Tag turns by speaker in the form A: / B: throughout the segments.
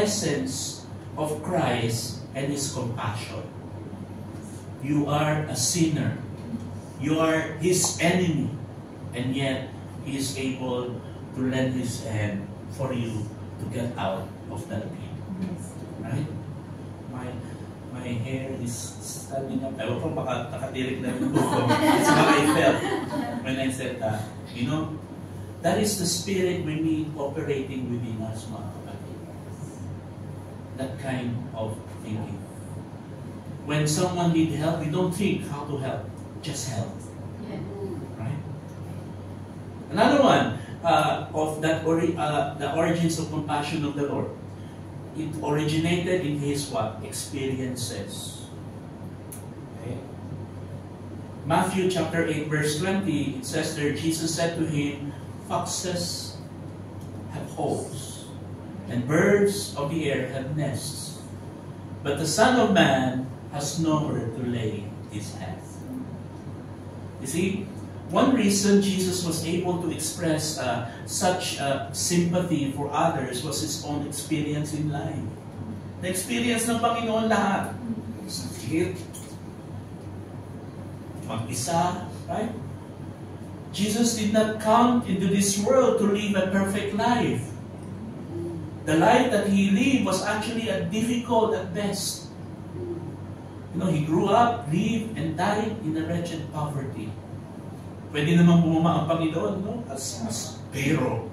A: essence of Christ and His compassion. You are a sinner. You are His enemy. And yet, He is able to lend His hand for you to get out of that pit. Right? My hair is standing up. Ewan ko baka nakatirik na yung buko. It's what I felt when I said that. You know, that is the spirit we need operating within us, mga kapatid. That kind of thinking. When someone needs help, we don't think how to help. Just help. Right? Another one of that the origins of compassion of the Lord. It originated in His what? Experiences. Okay. Matthew chapter 8 verse 20, it says there, Jesus said to him, foxes have holes, and birds of the air have nests, but the Son of Man has nowhere to lay His head. You see, one reason Jesus was able to express such sympathy for others was His own experience in life. Na-experience ng Panginoon lahat. Sakit. Mag-isa. Right? Jesus did not come into this world to live a perfect life. The life that He lived was actually difficult at best. You know, He grew up, lived, and died in a wretched poverty. Pwede naman bumama ang Panginoon, no? As Pharaoh,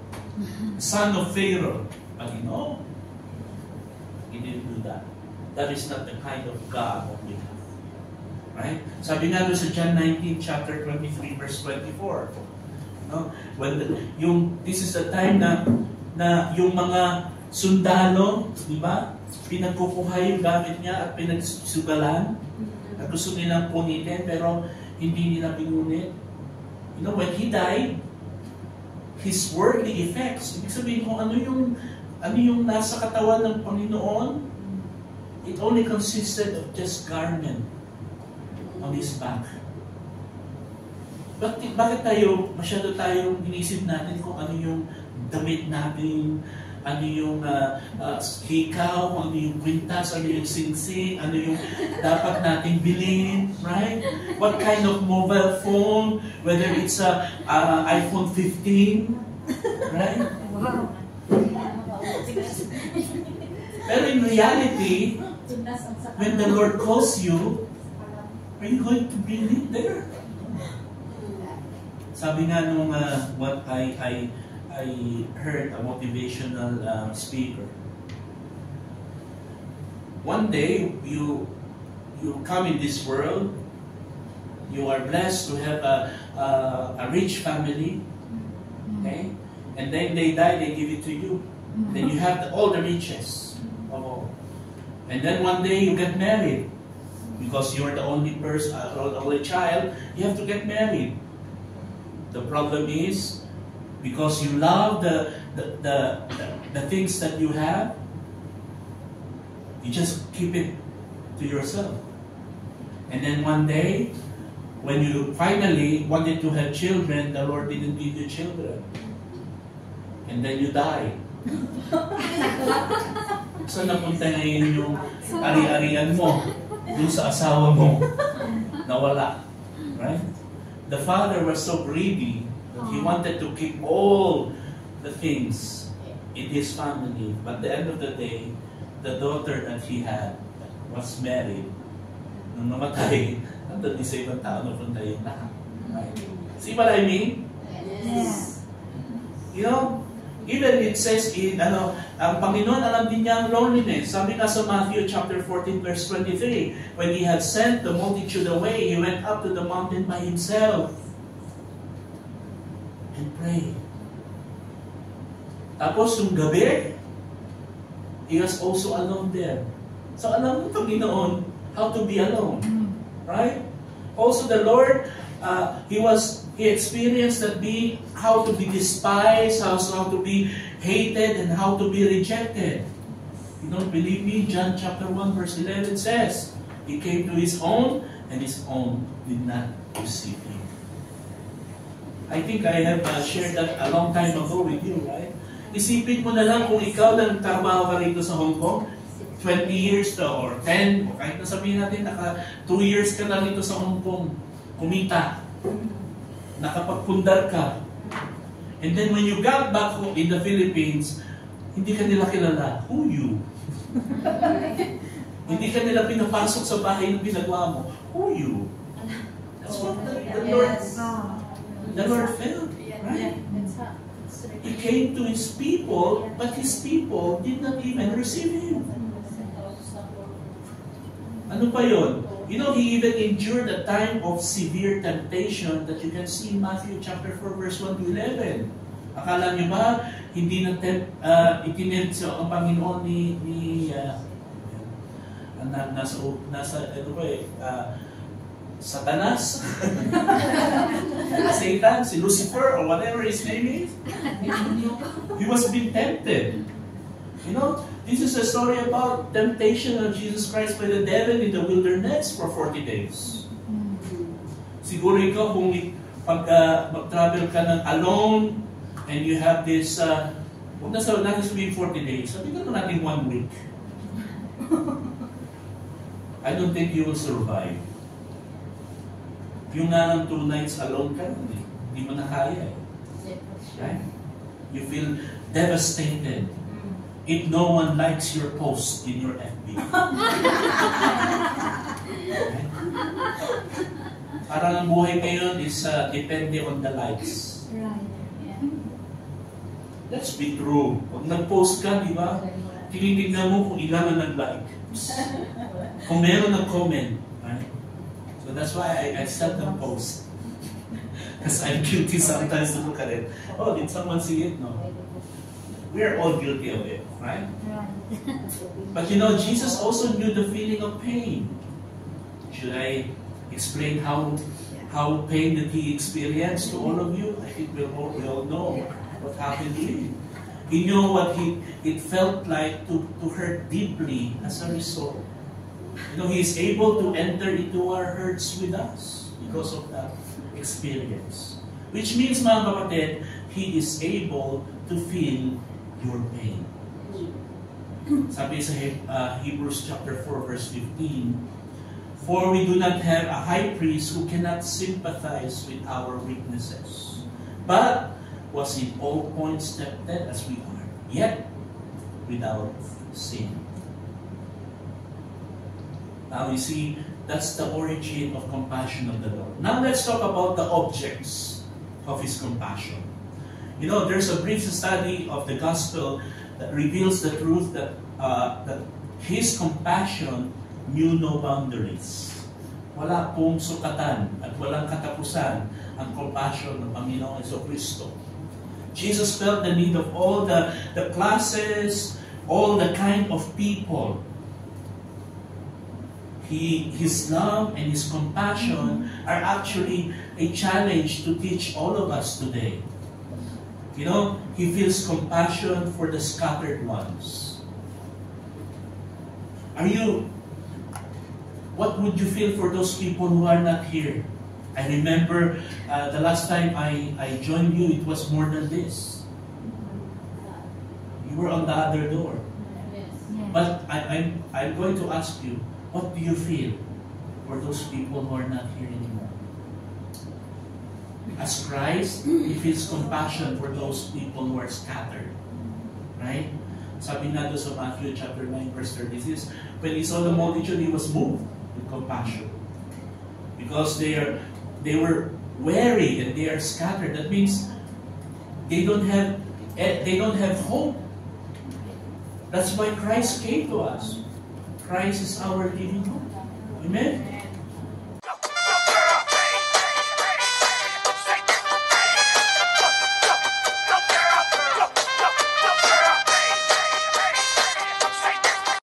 A: son of Pharaoh. But you know, He didn't do that. That is not the kind of God that we have. Right? Sabi nga doon sa John 19, chapter 23, verse 24. No? This is the time na yung mga sundalo, di ba? Pinagkukuha yung gamit niya at pinagsugalan. At gusto nilang punitin, pero hindi nila pinunit. You know, when He died, His worldly effects, ibig sabihin kung ano yung nasa katawan ng Panginoon, it only consisted of just garment on His back. Bakit masyado tayong inisip natin kung ano yung damit natin, ano yung hikaw, ano yung kwintas, ano yung singsing, ano yung dapat nating bilhin, right? What kind of mobile phone, whether it's iPhone 15, right?
B: Wow.
A: Pero in reality, when the Lord calls you, are you going to bring it there? Sabi nga nung what I heard a motivational speaker. One day, you come in this world, you are blessed to have a rich family, okay? And then they die, they give it to you. Then you have all the riches of all. And then one day you get married. Because you're the only person, or the only child, you have to get married. The problem is, because you love the things that you have, you just keep it to yourself. And then one day, when you finally wanted to have children, the Lord didn't give you children. And then you die. Saan napunta ngayon yung ari-arian mo? Yung sa asawa mo? Nawala. Right? The father was so greedy that he wanted to keep all the things in his family. But at the end of the day, the daughter that he had was married. Nung namatay, nandun sa ibang tao napunta yung lahat. Right? See what I mean?
B: Yes.
A: You know, even it says in, ang Panginoon alam din niya ang loneliness. Sabi nga sa Matthew chapter 14 verse 23, when He had sent the multitude away, He went up to the mountain by Himself and prayed. Tapos yung gabi, He was also alone there. So alam mo Panginoon how to be alone. Right? Also the Lord, He experienced that how to be despised, how to be hated, and how to be rejected. You don't believe me? John chapter 1 verse 11 says, He came to His own, and His own did not receive Him. I think I have shared that a long time ago with you, right? Isipin mo na lang kung ikaw na nagtrabaho ka rito sa Hong Kong, 20 years to, or 10, o kahit na sabihin natin, naka 2 years ka na rito sa Hong Kong, kumita, nakapagpundar ka. And then when you got back home in the Philippines, hindi ka nila kilala. Who you? Hindi ka nila pinapasok sa bahay ng ginagawa mo. Who you? That's what the Lord felt. Right? He came to His people, but His people did not even receive Him. Ano pa yun? You know, He even endured a time of severe temptation that you can see in Matthew chapter 4, verse 1 to 11. Akala niyo ba, hindi na itinid ang Panginoon ni Satanas? Satan, si Lucifer, or whatever his name is. He was being tempted. You know, this is a story about temptation of Jesus Christ by the devil in the wilderness for 40 days. Siguro ikaw, kung mag-travel ka ng alone, and you have this, huwag na natin sabihin 40 days, sabi ka natin 1 week. I don't think you will survive. Yung nga ng 2 nights alone ka, hindi mo na kaya. Right? You feel devastated if no one likes your post in your FB. Right? Parang ang buhay ngayon is depende on the likes. Let's be true. Pag nag-post ka, di ba? Tinitignan mo kung ilan na nag-like. Kung meron nag-comment. Right? So that's why I seldom post. Because I'm guilty sometimes to look at it. Oh, did someone see it? No. We're all guilty of it, right? But you know, Jesus also knew the feeling of pain. Should I explain how pain that He experienced to all of you? I think we all know what happened to Him. He knew what it felt like to hurt deeply as a result. You know, He is able to enter into our hurts with us because of that experience. Which means, mga kapatid, He is able to feel your pain. Sabi sa Hebrews chapter 4, verse 15, "For we do not have a high priest who cannot sympathize with our weaknesses, but was in all points tempted as we are, yet without sin." Now you see, that's the origin of compassion of the Lord. Now let's talk about the objects of His compassion. You know, there's a brief study of the gospel that reveals the truth that His compassion knew no boundaries. Wala pong sukatan at walang katapusan ang compassion ng Panginoong Jesucristo. Jesus felt the need of all the classes, all the kind of people. His love and His compassion are actually a challenge to teach all of us today. You know, He feels compassion for the scattered ones. What would you feel for those people who are not here? I remember the last time I joined you, it was more than this. You were on the other door. But I'm going to ask you, what do you feel for those people who are not here anymore? As Christ, He feels compassion for those people who are scattered. Right? Sabi nga doon sa Matthew chapter 9, verse 36, when He saw the multitude, He was moved with compassion. Because they were weary and they are scattered. That means they don't have hope. That's why Christ came to us. Christ is our living hope. Amen?